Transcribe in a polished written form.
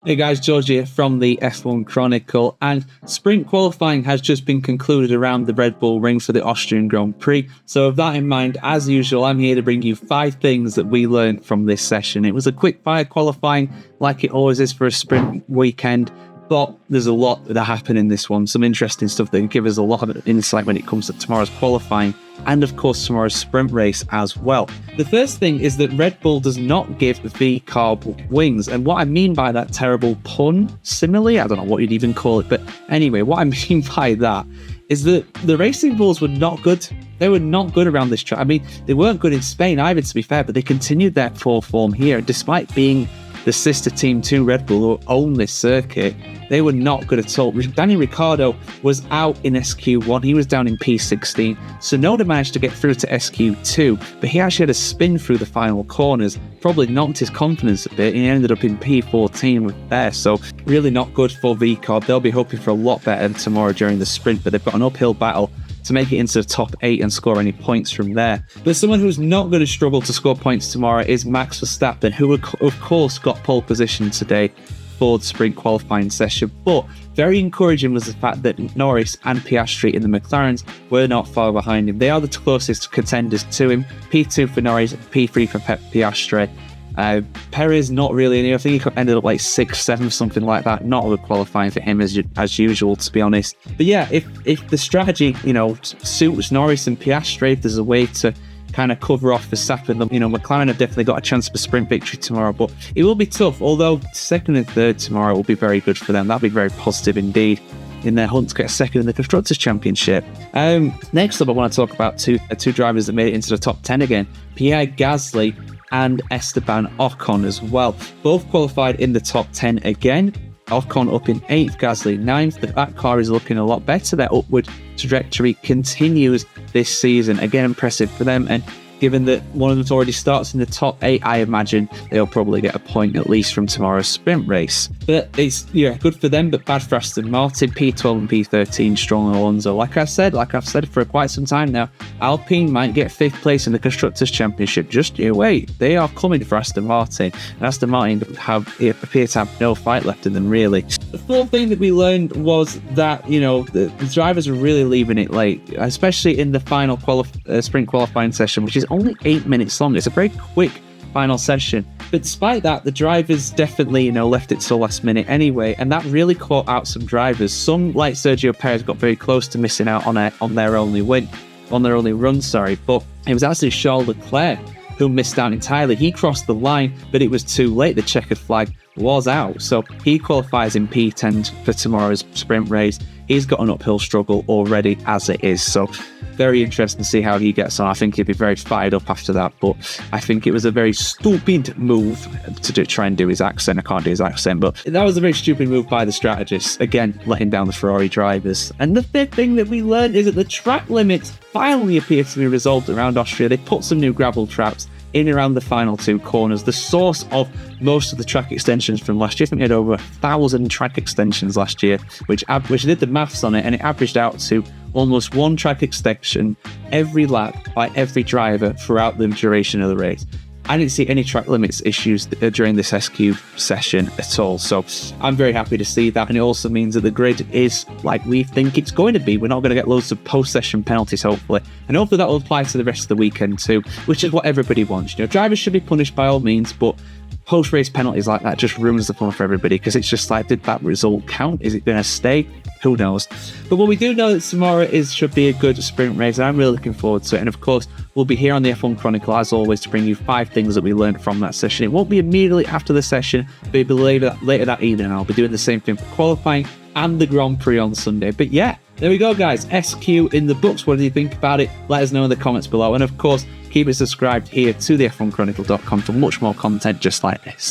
Hey guys, George here from the F1 Chronicle, and sprint qualifying has just been concluded around the Red Bull Ring for the Austrian Grand Prix. So with that in mind, as usual, I'm here to bring you 5 things that we learned from this session. It was a quick fire qualifying like it always is for a sprint weekend, but there's a lot that happened in this one. Some interesting stuff that can give us a lot of insight when it comes to tomorrow's qualifying and of course tomorrow's sprint race as well. The first thing is that Red Bull does not give V-carb wings, and what I mean by that terrible pun, simile, I don't know what you'd even call it, but anyway, what I mean by that is that the racing bulls were not good. They were not good around this track. I mean, they weren't good in Spain either, to be fair, but they continued their poor form here, despite being the sister team to Red Bull who own this circuit. They were not good at all. Danny Ricciardo was out in SQ1. He was down in P16. Tsunoda managed to get through to SQ2, but he actually had a spin through the final corners. Probably knocked his confidence a bit. He ended up in P14 with there. So really not good for VCARB. They'll be hoping for a lot better tomorrow during the sprint, but they've got an uphill battle to make it into the top 8 and score any points from there. But someone who's not going to struggle to score points tomorrow is Max Verstappen, who of course got pole position today for the sprint qualifying session. But very encouraging was the fact that Norris and Piastri in the McLarens were not far behind him. They are the closest contenders to him. P2 for Norris, P3 for Piastri. Perez, not really. I think he ended up like 6th, 7th, something like that. Not good qualifying for him as usual, to be honest. But yeah, if the strategy, suits Norris and Piastri, if there's a way to kind of cover off Verstappen, McLaren have definitely got a chance for sprint victory tomorrow, but it will be tough. Although 2nd and 3rd tomorrow will be very good for them. That'll be very positive indeed in their hunt to get 2nd in the Constructors' Championship. Next up, I want to talk about two drivers that made it into the top 10 again. Pierre Gasly and Esteban Ocon as well. Both qualified in the top 10 again. Ocon up in 8th, Gasly 9th. That car is looking a lot better. Their upward trajectory continues this season. Again, impressive for them. And given that one of them already starts in the top 8, I imagine they'll probably get a point at least from tomorrow's sprint race. But it's good for them, but bad for Aston Martin. P12 and P13, Stroll and Alonso. Like I've said for quite some time now, Alpine might get 5th place in the Constructors' Championship. Just you wait. They are coming for Aston Martin. And Aston Martin appear to have no fight left in them, really. The 4th thing that we learned was that, the drivers are really leaving it late, especially in the final sprint qualifying session, which is only 8 minutes long. It's a very quick final session. But despite that, the drivers definitely, left it till last minute anyway, and that really caught out some drivers. Some, like Sergio Perez, got very close to missing out on their only run, but it was actually Charles Leclerc who missed out entirely. He crossed the line, but it was too late. The checkered flag was out, so he qualifies in P10 for tomorrow's sprint race. He's got an uphill struggle already as it is, so very interesting to see how he gets on. I think he'll be very fired up after that, but I think it was a very stupid move to try and do his accent. I can't do his accent, but that was a very stupid move by the strategists. Again, letting down the Ferrari drivers. And the 5th thing that we learned is that the track limits finally appear to be resolved around Austria. They put some new gravel traps in around the final 2 corners, the source of most of the track extensions from last year. I think we had over 1,000 track extensions last year, which did the maths on it, and it averaged out to almost 1 track extension every lap by every driver throughout the duration of the race. I didn't see any track limits issues during this SQ session at all, so I'm very happy to see that. And it also means that the grid is like we think it's going to be. We're not going to get loads of post-session penalties, hopefully, and hopefully that will apply to the rest of the weekend too, which is what everybody wants. Drivers should be punished by all means, but post-race penalties like that just ruins the fun for everybody, because it's just like, did that result count? Is it going to stay? Who knows? But what we do know that tomorrow should be a good sprint race, and I'm really looking forward to it. And of course, we'll be here on the F1 Chronicle as always to bring you 5 things that we learned from that session. It won't be immediately after the session, but it'll be later that evening. I'll be doing the same thing for qualifying and the Grand Prix on Sunday. But yeah, there we go, guys. SQ in the books. What do you think about it? Let us know in the comments below. And of course, keep it subscribed here to the F1Chronicle.com for much more content just like this.